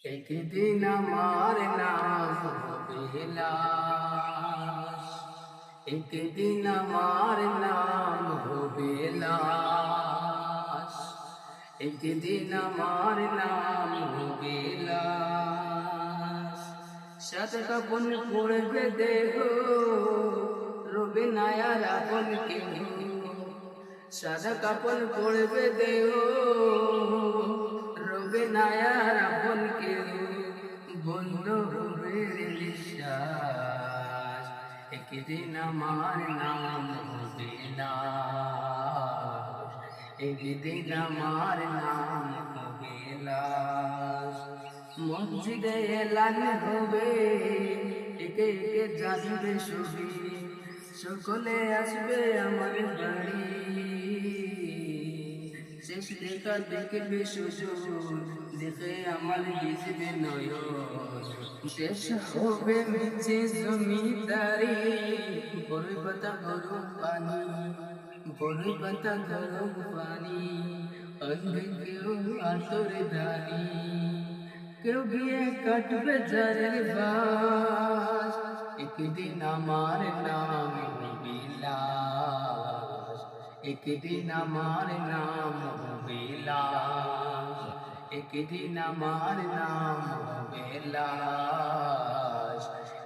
একদিন আমার নাম হবে লাশ, একদিন আমার নাম হবে লাশ, একদিন আমার নাম হবে লাশ। সাত কাপন পড়বে দেহ, রবে নায়ার আপন কেহ। সাদা কাপড় পড়বে দেহ, রবে নায়ার আপন কেউ। বন্ধ হবে নিঃশ্বাস, একদিন আমার নাম হবে লাশ, একদিন আমার নাম হবে লাশ। মসজিদে এলান হবে, একে একে জানবে ছবি, সকলে আসবে আমার বাড়ি। শেষ দেখা দেখবে সুযোগ, দেখে আমার ভিজবে নয়ন। শেষ হবে মিছে জমিদারি, বড়ই পাতা গরম পানি, বড়ই পাতা গরম পানি। আসবে কেউ আতরে ধানি, কেউ গিয়ে কাটবে জারের বাস। একদিন আমার নাম হবে লাশ, একদিন আমার নাম হবে লাশ, একদিন আমার নাম হবে লাশ,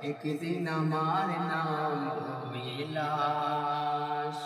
একদিন আমার নাম হবে লাশ।